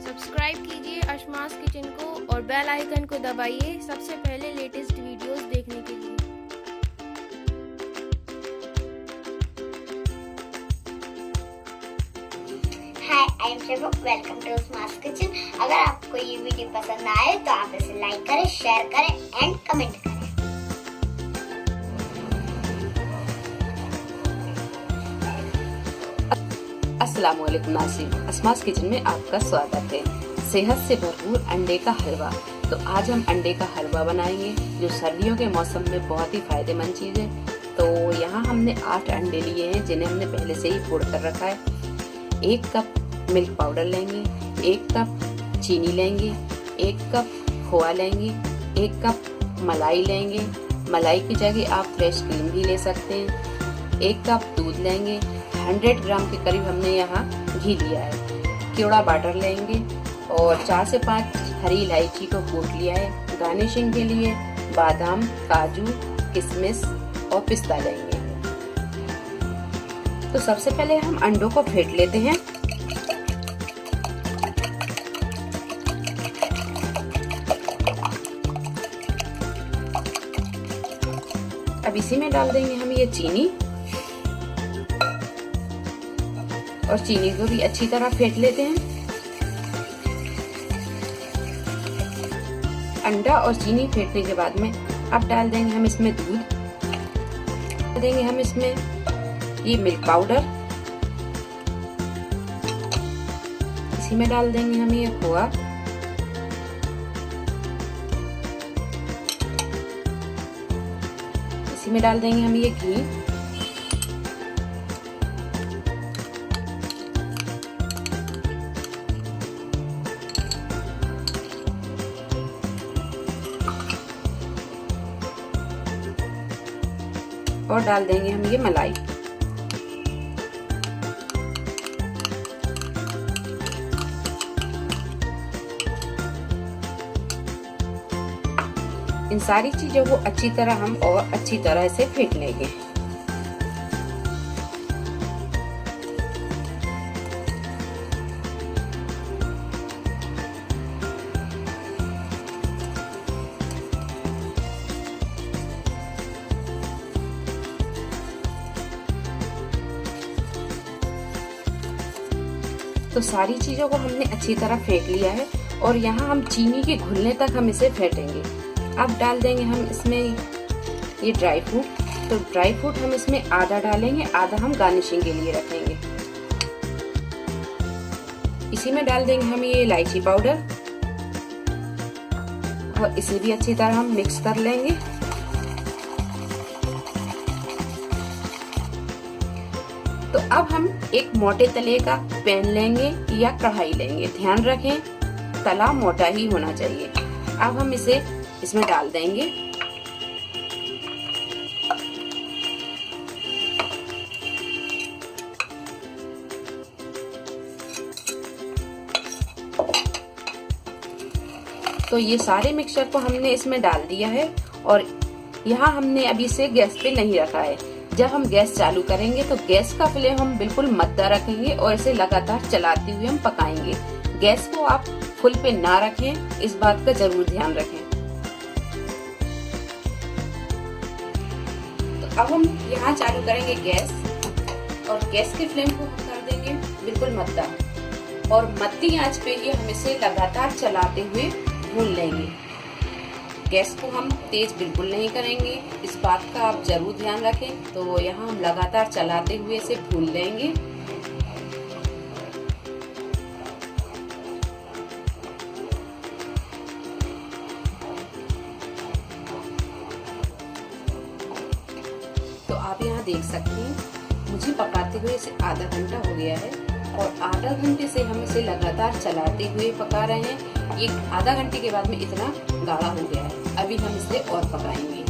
Subscribe कीजिए अशमास kitchen को और बेल आइकन को दबाइए सबसे पहले लेटेस्ट वीडियोस देखने के लिए। Hi, I am Shefa, welcome to Ashma's kitchen. अगर आपको ये वीडियो पसंद आए तो आप इसे लाइक करें, शेयर करें एंड कमेंट करें। अस्सलाम वालेकुम नाज़रीन, अशमास किचन में आपका स्वागत है। सेहत से भरपूर अंडे का हलवा। तो आज हम अंडे का हलवा बनाएंगे जो सर्दियों के मौसम में बहुत ही फायदेमंद चीज़ है। तो यहाँ हमने 8 अंडे लिए हैं जिन्हें हमने पहले से ही फोड़ कर रखा है। 1 कप मिल्क पाउडर लेंगे, 1 कप चीनी लेंगे, 1 कप खोआ लेंगे, 1 कप मलाई लेंगे। मलाई की जगह आप फ्रेश क्रीम भी ले सकते हैं। 1 कप दूध लेंगे। 100 ग्राम के करीब हमने यहाँ घी लिया है। केवड़ा बाटर लेंगे और 4 से 5 हरी इलायची को कूट लिया है। गार्निशिंग के लिए बादाम, काजू, किशमिश और पिस्ता लेंगे। तो सबसे पहले हम अंडों को फेंट लेते हैं। अब इसी में डाल देंगे हम ये चीनी और चीनी को भी अच्छी तरह फेंट लेते हैं। अंडा और चीनी फेंटने के बाद में अब डाल देंगे हम इसमें दूध, डाल देंगे हम इसमें ये मिल्क पाउडर, इसी में डाल देंगे हम ये खोआ, इसी में डाल देंगे हम ये घी और डाल देंगे हम ये मलाई। इन सारी चीजों को अच्छी तरह हम और अच्छी तरह से फेंट लेंगे। तो सारी चीजों को हमने अच्छी तरह फेंट लिया है और यहाँ हम चीनी के घुलने तक हम इसे फेंटेंगे। अब डाल देंगे हम इसमें ये ड्राई फ्रूट। तो ड्राई फ्रूट हम इसमें आधा डालेंगे, आधा हम गार्निशिंग के लिए रखेंगे। इसी में डाल देंगे हम ये इलायची पाउडर और इसे भी अच्छी तरह हम मिक्स कर लेंगे। तो अब हम एक मोटे तले का पैन लेंगे या कढ़ाई लेंगे। ध्यान रखें तला मोटा ही होना चाहिए। अब हम इसे इसमें डाल देंगे। तो ये सारे मिक्सचर को हमने इसमें डाल दिया है और यहाँ हमने अभी से गैस पे नहीं रखा है। जब हम गैस चालू करेंगे तो गैस का फ्लेम हम बिल्कुल मद्दा रखेंगे और इसे लगातार चलाते हुए हम पकाएंगे। गैस को आप फुल पे ना रखें, इस बात का जरूर ध्यान रखें। तो अब हम यहाँ चालू करेंगे गैस और गैस के फ्लेम को हम कर देंगे बिल्कुल मद्दा और मद्दी आंच पे ही हम इसे लगातार चलाते हुए भून लेंगे। गैस को हम तेज बिल्कुल नहीं करेंगे, इस बात का आप जरूर ध्यान रखें। तो यहाँ हम लगातार चलाते हुए इसे भून लेंगे। तो आप यहाँ देख सकते हैं मुझे पकाते हुए इसे आधा घंटा हो गया है और आधा घंटे से हम इसे लगातार चलाते हुए पका रहे हैं। ये आधा घंटे के बाद में इतना गाढ़ा हो गया है। अभी हम इसे और पकाएंगे।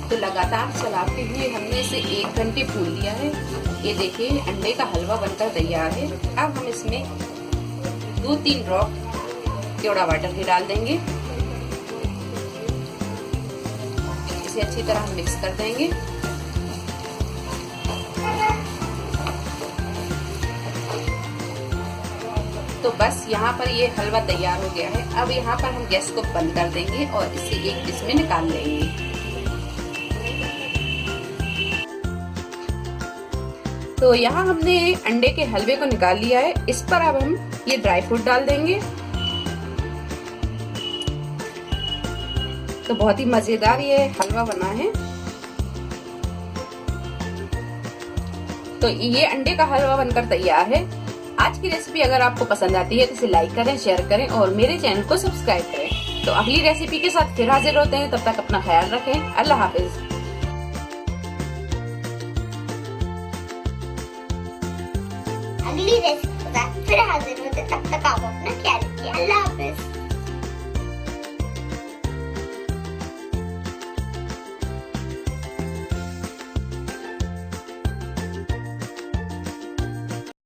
तो लगातार चलाते हुए हमने इसे 1 घंटे भून लिया है। ये देखिए अंडे का हलवा बनकर तैयार है। अब हम इसमें 2-3 ड्रॉप केवड़ा वाटर भी डाल देंगे। इसे अच्छी तरह मिक्स कर देंगे। तो बस यहाँ पर ये हलवा तैयार हो गया है। अब यहाँ पर हम गैस को बंद कर देंगे और इसे एक डिश में निकाल लेंगे। तो यहाँ हमने अंडे के हलवे को निकाल लिया है। इस पर अब हम ये ड्राई फ्रूट डाल देंगे। तो बहुत ही मजेदार ये हलवा बना है। तो ये अंडे का हलवा बनकर तैयार है। आज की रेसिपी अगर आपको पसंद आती है तो इसे लाइक करें, शेयर करें और मेरे चैनल को सब्सक्राइब करें। तो अगली रेसिपी के साथ फिर हाजिर होते हैं। तब तक अपना ख्याल रखें। अल्लाह हाफिज। अगली रेसिपी के साथ फिर हाजिर होते, तब तक आप अपना ख्याल रखिए। अल्लाह हाफिज।